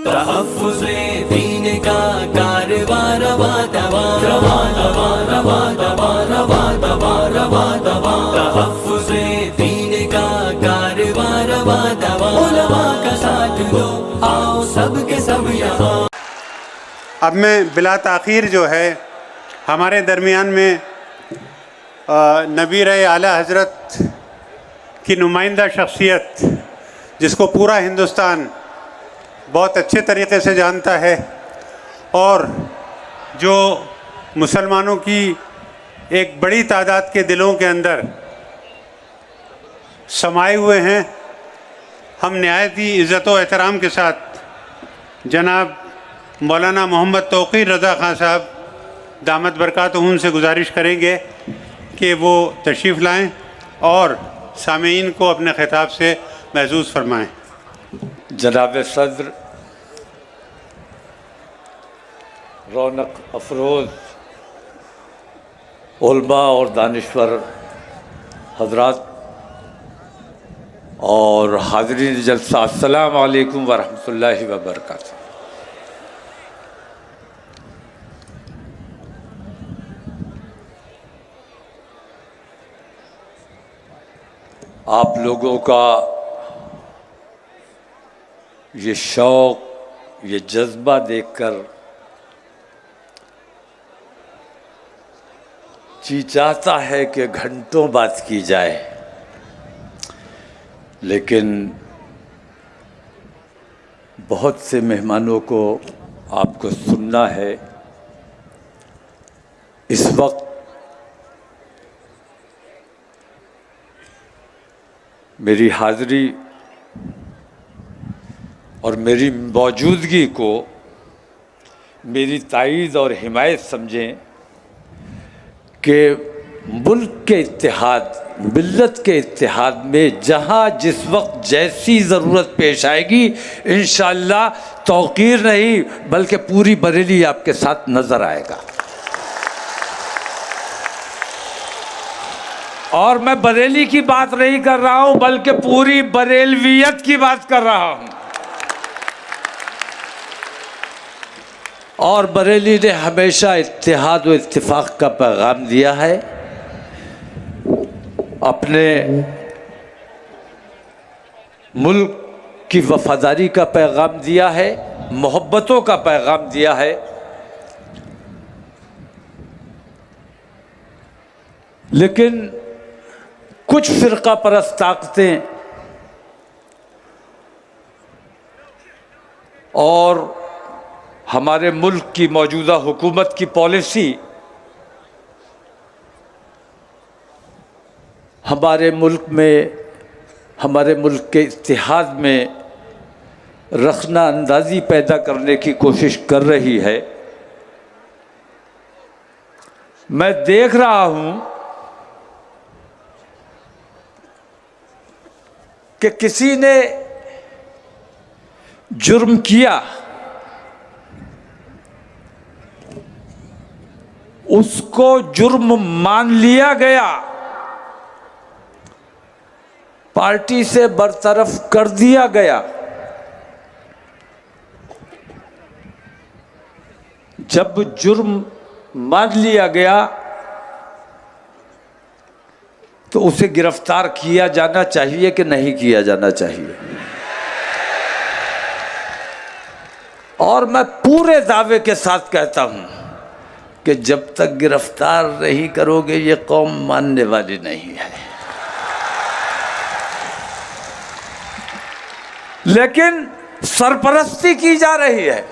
तहफ़्फ़ुज़े दीन का कारवां रवा दवा रवा दवा रवा दवा रवा दवा रवा दवा तहफ़्फ़ुज़े दीन का कारवां रवा दवा उलमा का साथ दो आओ सब के सब यहाँ। अब मैं बिला ताख़ीर जो है हमारे दरमियान में नबी रहे आला हज़रत की नुमाइंदा शख्सियत जिसको पूरा हिंदुस्तान बहुत अच्छे तरीक़े से जानता है और जो मुसलमानों की एक बड़ी तादाद के दिलों के अंदर समाये हुए हैं, हम नहायत ही इज़्ज़त व एहतराम के साथ जनाब मौलाना मोहम्मद तौक़ीर रज़ा ख़ान साहब दामत बरकातुहुम से गुजारिश करेंगे कि वो तशरीफ़ लाएँ और सामीन को अपने ख़िताब से महज़ूज़ फरमाएँ। जनाब सदर रौनक अफरोज़ उलमा और दानिश्वर हज़रात और हाज़रीन जलसा, अस्सलामु अलैकुम व रहमतुल्लाहि व बरकातुहू। आप लोगों का ये शौक़, ये जज्बा देखकर जी चाहता है कि घंटों बात की जाए, लेकिन बहुत से मेहमानों को आपको सुनना है। इस वक्त मेरी हाज़री और मेरी मौजूदगी को मेरी ताईद और हिमायत समझें कि मुल्क के इत्तेहाद, मिल्लत के इत्तेहाद में जहाँ जिस वक्त जैसी ज़रूरत पेश आएगी इंशाअल्लाह तौक़ीर नहीं बल्कि पूरी बरेली आपके साथ नज़र आएगा। और मैं बरेली की बात नहीं कर रहा हूँ बल्कि पूरी बरेलवियत की बात कर रहा हूँ। और बरेली ने हमेशा इत्तेहाद व इत्तिफाक़ का पैगाम दिया है, अपने मुल्क की वफ़ादारी का पैगाम दिया है, मोहब्बतों का पैगाम दिया है। लेकिन कुछ फ़िरका परस्त ताकतें और हमारे मुल्क की मौजूदा हुकूमत की पॉलिसी हमारे मुल्क में, हमारे मुल्क के इत्तेहाद में रखना अंदाज़ी पैदा करने की कोशिश कर रही है। मैं देख रहा हूँ कि किसी ने जुर्म किया, उसको जुर्म मान लिया गया, पार्टी से बरतरफ कर दिया गया। जब जुर्म मान लिया गया तो उसे गिरफ्तार किया जाना चाहिए कि नहीं किया जाना चाहिए? और मैं पूरे दावे के साथ कहता हूं कि जब तक गिरफ्तार नहीं करोगे ये कौम मानने वाली नहीं है। लेकिन सरपरस्ती की जा रही है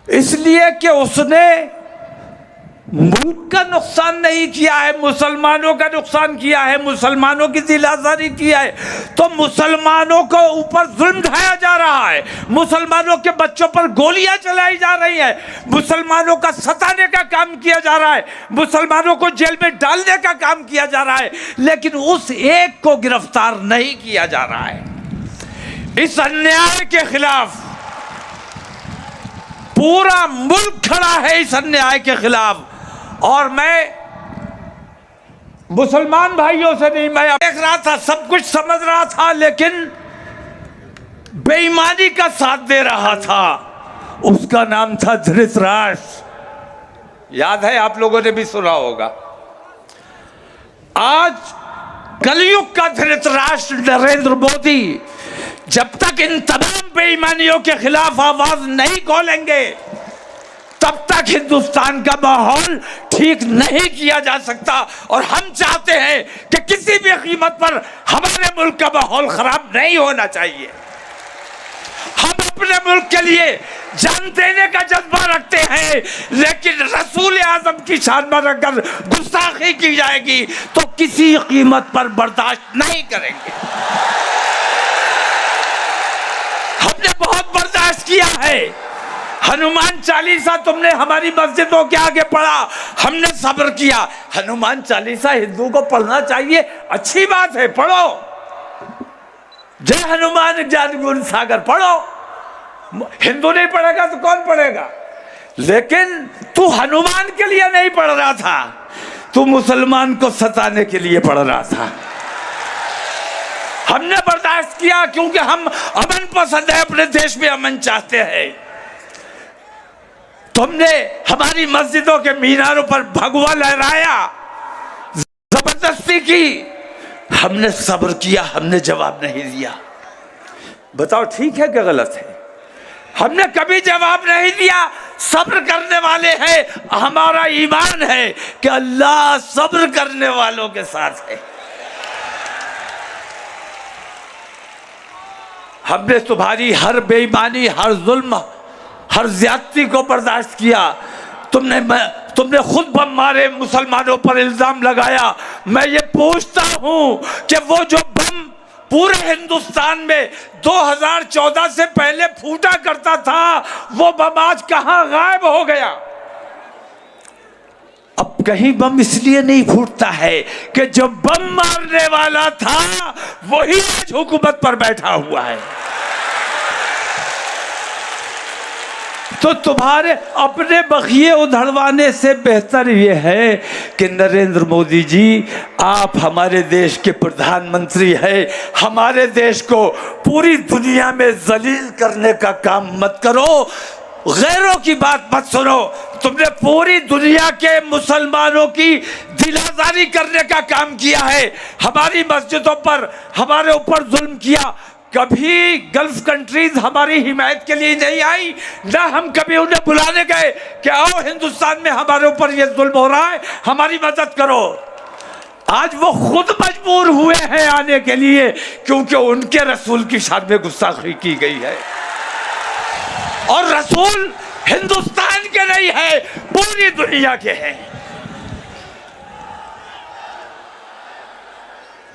इसलिए कि उसने मुल्क का नुकसान नहीं किया है, मुसलमानों का नुकसान किया है, मुसलमानों की दिल आज़ारी किया है। तो मुसलमानों को ऊपर जुल्म ढाया जा रहा है, मुसलमानों के बच्चों पर गोलियां चलाई जा रही है, मुसलमानों का सताने का काम किया जा रहा है, मुसलमानों को जेल में डालने का काम किया जा रहा है, लेकिन उस एक को गिरफ्तार नहीं किया जा रहा है। इस अन्याय के खिलाफ पूरा मुल्क खड़ा है, इस अन्याय के खिलाफ। और मैं मुसलमान भाइयों से नहीं, मैं देख रहा था, सब कुछ समझ रहा था, लेकिन बेईमानी का साथ दे रहा था, उसका नाम था धृतराष्ट्र। याद है, आप लोगों ने भी सुना होगा। आज कलयुग का धृतराष्ट्र नरेंद्र मोदी जब तक इन तमाम बेईमानियों के खिलाफ आवाज नहीं खोलेंगे, तब तक हिंदुस्तान का माहौल ठीक नहीं किया जा सकता। और हम चाहते हैं कि किसी भी कीमत पर हमारे मुल्क का माहौल खराब नहीं होना चाहिए। हम अपने मुल्क के लिए जान देने का जज्बा रखते हैं, लेकिन रसूल आजम की शान पर अगर गुस्ताखी की जाएगी तो किसी कीमत पर बर्दाश्त नहीं करेंगे। हमने बहुत बर्दाश्त किया है। हनुमान चालीसा तुमने हमारी मस्जिदों के आगे पढ़ा, हमने सब्र किया। हनुमान चालीसा हिंदू को पढ़ना चाहिए, अच्छी बात है, पढ़ो। जय हनुमान ज्ञान गुण सागर पढ़ो। हिंदू नहीं पढ़ेगा तो कौन पढ़ेगा? लेकिन तू हनुमान के लिए नहीं पढ़ रहा था, तू मुसलमान को सताने के लिए पढ़ रहा था। हमने बर्दाश्त किया क्योंकि हम अमन पसंद है, अपने देश में अमन चाहते हैं। तुमने हमारी मस्जिदों के मीनारों पर भगवा लहराया, जबरदस्ती की, हमने सब्र किया, हमने जवाब नहीं दिया। बताओ ठीक है कि गलत है? हमने कभी जवाब नहीं दिया। सब्र करने वाले हैं, हमारा ईमान है कि अल्लाह सब्र करने वालों के साथ है। हमने तुम्हारी हर बेईमानी, हर जुल्म, हर ज्यादती को बर्दाश्त किया। तुमने खुद बम मारे, मुसलमानों पर इल्जाम लगाया। मैं ये पूछता हूं कि वो जो बम पूरे हिंदुस्तान में 2014 से पहले फूटा करता था, वो बम आज कहां गायब हो गया? अब कहीं बम इसलिए नहीं फूटता है कि जो बम मारने वाला था वही आज हुकूमत पर बैठा हुआ है। तो तुम्हारे अपने बखिए उधड़वाने से बेहतर यह है कि नरेंद्र मोदी जी, आप हमारे देश के प्रधानमंत्री हैं। हमारे देश को पूरी दुनिया में जलील करने का काम मत करो, गैरों की बात मत सुनो। तुमने पूरी दुनिया के मुसलमानों की दिलाजारी करने का काम किया है। हमारी मस्जिदों पर हमारे ऊपर जुल्म किया। कभी गल्फ कंट्रीज हमारी हिमायत के लिए नहीं आई, ना हम कभी उन्हें बुलाने गए कि आओ हिंदुस्तान में हमारे ऊपर ये जुल्म हो रहा है, हमारी मदद करो। आज वो खुद मजबूर हुए हैं आने के लिए, क्योंकि उनके रसूल की शान में गुस्ताखी की गई है। और रसूल हिंदुस्तान के नहीं है, पूरी दुनिया के हैं।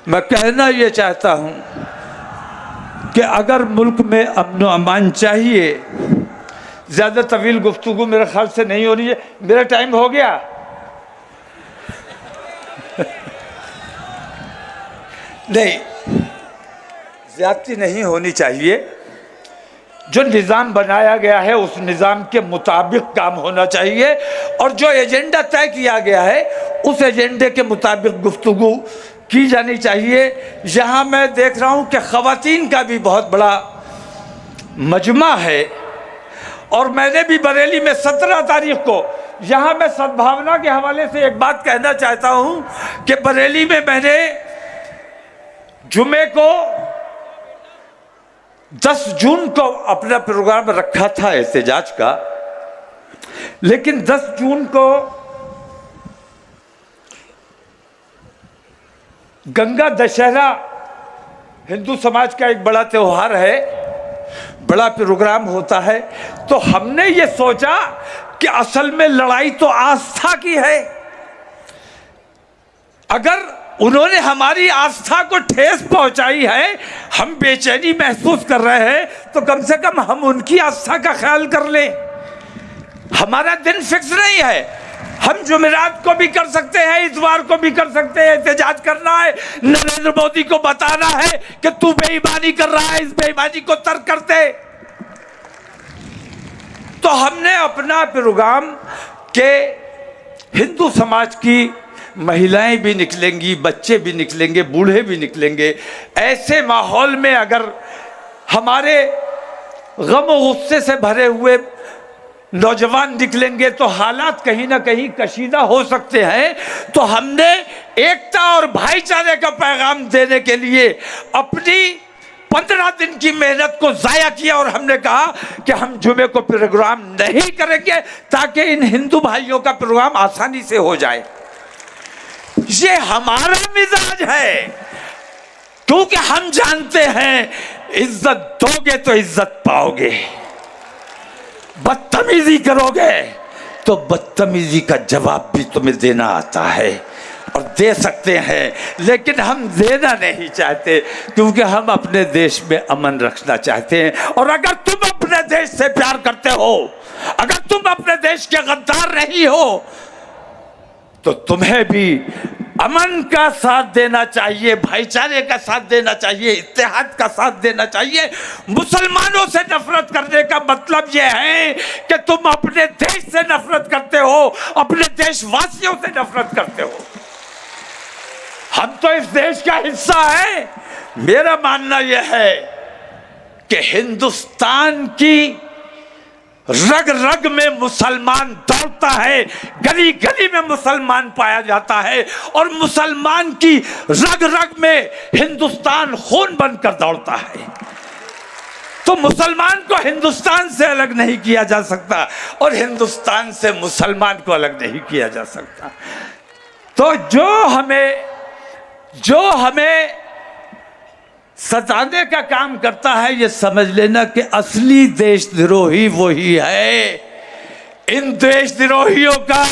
मैं कहना ये चाहता हूं कि अगर मुल्क में अमन अमान चाहिए, ज़्यादा तवील गुफ्तगू मेरे ख्याल से नहीं हो रही है। मेरा टाइम हो गया? नहीं, ज़्यादती नहीं होनी चाहिए। जो निज़ाम बनाया गया है उस निज़ाम के मुताबिक काम होना चाहिए, और जो एजेंडा तय किया गया है उस एजेंडे के मुताबिक गुफ्तगू की जानी चाहिए। यहाँ मैं देख रहा हूँ कि ख़वातीन का भी बहुत बड़ा मजमा है, और मैंने भी बरेली में 17 तारीख को, यहाँ मैं सद्भावना के हवाले से एक बात कहना चाहता हूँ कि बरेली में मैंने जुमे को 10 जून को अपना प्रोग्राम रखा था एहतजाज का, लेकिन 10 जून को गंगा दशहरा हिंदू समाज का एक बड़ा त्योहार है, बड़ा प्रोग्राम होता है। तो हमने ये सोचा कि असल में लड़ाई तो आस्था की है। अगर उन्होंने हमारी आस्था को ठेस पहुंचाई है, हम बेचैनी महसूस कर रहे हैं, तो कम से कम हम उनकी आस्था का ख्याल कर लें। हमारा दिन फिक्स नहीं है, हम जुमेरात को भी कर सकते हैं, इतवार को भी कर सकते हैं। एहतजाज करना है, नरेंद्र मोदी को बताना है कि तू बेईमानी कर रहा है, इस बेईमानी को तर्क करते। तो हमने अपना प्रोग्राम के हिंदू समाज की महिलाएं भी निकलेंगी, बच्चे भी निकलेंगे, बूढ़े भी निकलेंगे। ऐसे माहौल में अगर हमारे गम और गुस्से से भरे हुए नौजवान निकलेंगे तो हालात कहीं ना कहीं कशीदा हो सकते हैं। तो हमने एकता और भाईचारे का पैगाम देने के लिए अपनी 15 दिन की मेहनत को जाया किया और हमने कहा कि हम जुमे को प्रोग्राम नहीं करेंगे ताकि इन हिंदू भाइयों का प्रोग्राम आसानी से हो जाए। ये हमारा मिजाज है, क्योंकि हम जानते हैं इज्जत दोगे तो इज्जत पाओगे, बदतमीजी करोगे तो बदतमीजी का जवाब भी तुम्हें देना आता है और दे सकते हैं। लेकिन हम देना नहीं चाहते क्योंकि हम अपने देश में अमन रखना चाहते हैं। और अगर तुम अपने देश से प्यार करते हो, अगर तुम अपने देश के गद्दार नहीं हो, तो तुम्हें भी अमन का साथ देना चाहिए, भाईचारे का साथ देना चाहिए, इत्तेहाद का साथ देना चाहिए। मुसलमानों से नफरत करने का मतलब यह है कि तुम अपने देश से नफरत करते हो, अपने देशवासियों से नफरत करते हो। हम तो इस देश का हिस्सा है। मेरा मानना यह है कि हिंदुस्तान की रग रग में मुसलमान दौड़ता है, गली गली में मुसलमान पाया जाता है और मुसलमान की रग रग में हिंदुस्तान खून बनकर दौड़ता है। तो मुसलमान को हिंदुस्तान से अलग नहीं किया जा सकता और हिंदुस्तान से मुसलमान को अलग नहीं किया जा सकता। तो जो हमें सताने का काम करता है, ये समझ लेना कि असली देशद्रोही वही है। इन देशद्रोहियों का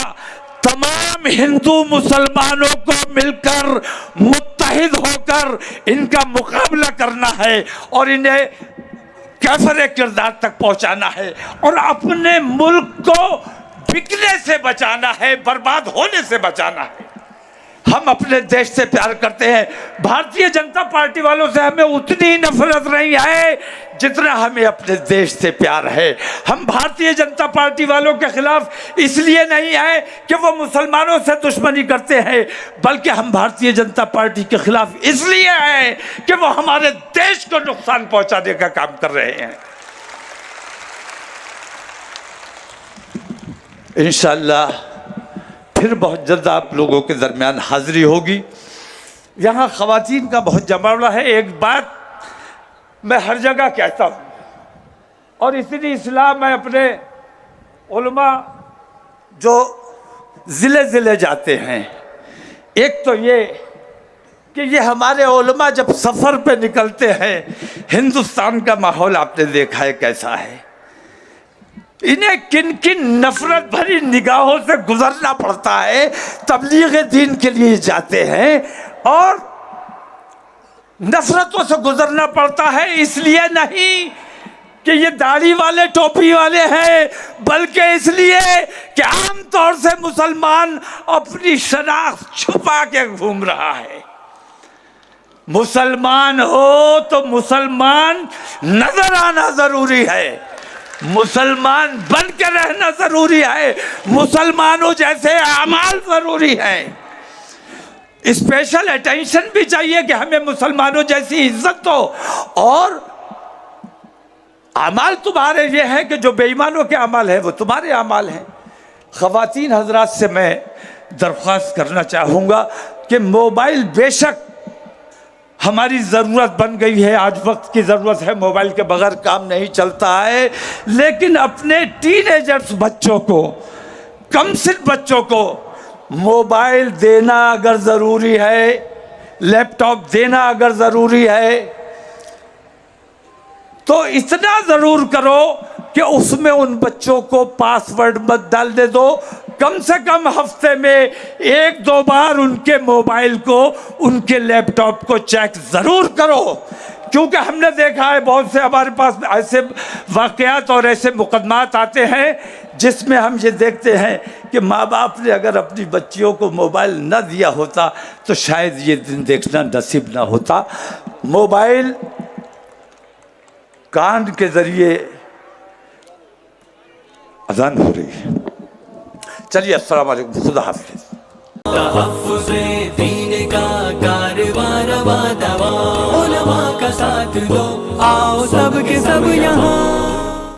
तमाम हिंदू मुसलमानों को मिलकर मुत्तहिद होकर इनका मुकाबला करना है और इन्हें कैफरे किरदार तक पहुंचाना है और अपने मुल्क को बिकने से बचाना है, बर्बाद होने से बचाना है। हम अपने देश से प्यार करते हैं। भारतीय जनता पार्टी वालों से हमें उतनी नफरत नहीं है जितना हमें अपने देश से प्यार है। हम भारतीय जनता पार्टी वालों के खिलाफ इसलिए नहीं है कि वो मुसलमानों से दुश्मनी करते हैं, बल्कि हम भारतीय जनता पार्टी के खिलाफ इसलिए हैं कि वो हमारे देश को नुकसान पहुंचाने का काम कर रहे हैं। इंशाअल्लाह फिर बहुत जल्द आप लोगों के दरमियान हाजिरी होगी। यहाँ ख़वातीन का बहुत जमावड़ा है। एक बात मैं हर जगह कहता हूँ और इतनी इस्लाह मैं अपने उलमा जो ज़िले ज़िले जाते हैं, एक तो ये कि ये हमारे उलमा जब सफ़र पे निकलते हैं, हिंदुस्तान का माहौल आपने देखा है कैसा है। इन्हें किन किन नफरत भरी निगाहों से गुजरना पड़ता है। तबलीग दीन के लिए जाते हैं और नफरतों से गुजरना पड़ता है, इसलिए नहीं कि ये दाढ़ी वाले टोपी वाले हैं, बल्कि इसलिए कि आमतौर से मुसलमान अपनी शनाख्त छुपा के घूम रहा है। मुसलमान हो तो मुसलमान नजर आना जरूरी है, मुसलमान बन के रहना जरूरी है, मुसलमानों जैसे अमाल जरूरी है। स्पेशल अटेंशन भी चाहिए कि हमें मुसलमानों जैसी इज्जत हो। और अमाल तुम्हारे ये है कि जो बेईमानों के अमाल है वो तुम्हारे अमाल हैं। ख़वातीन हजरात से मैं दरख्वास्त करना चाहूँगा कि मोबाइल बेशक हमारी ज़रूरत बन गई है, आज वक्त की ज़रूरत है, मोबाइल के बगैर काम नहीं चलता है, लेकिन अपने टीनेजर्स बच्चों को, कम सिन बच्चों को मोबाइल देना अगर ज़रूरी है, लैपटॉप देना अगर ज़रूरी है, तो इतना ज़रूर करो कि उसमें उन बच्चों को पासवर्ड मत डालने दो। कम से कम हफ्ते में 1-2 बार उनके मोबाइल को, उनके लैपटॉप को चेक ज़रूर करो, क्योंकि हमने देखा है बहुत से हमारे पास ऐसे वाक़यात और ऐसे मुकदमात आते हैं जिसमें हम ये देखते हैं कि माँ बाप ने अगर अपनी बच्चियों को मोबाइल न दिया होता तो शायद ये दिन देखना नसीब ना होता। मोबाइल कान के ज़रिए अज़ान हो रही है। चलिए, अस्सलाम वालेकुम, खुदा हाफ़िज़। तहफ़्फ़ुज़े दीन का कारवां रवा दवा, उलमा का साथ दो। आओ सब के सब यहाँ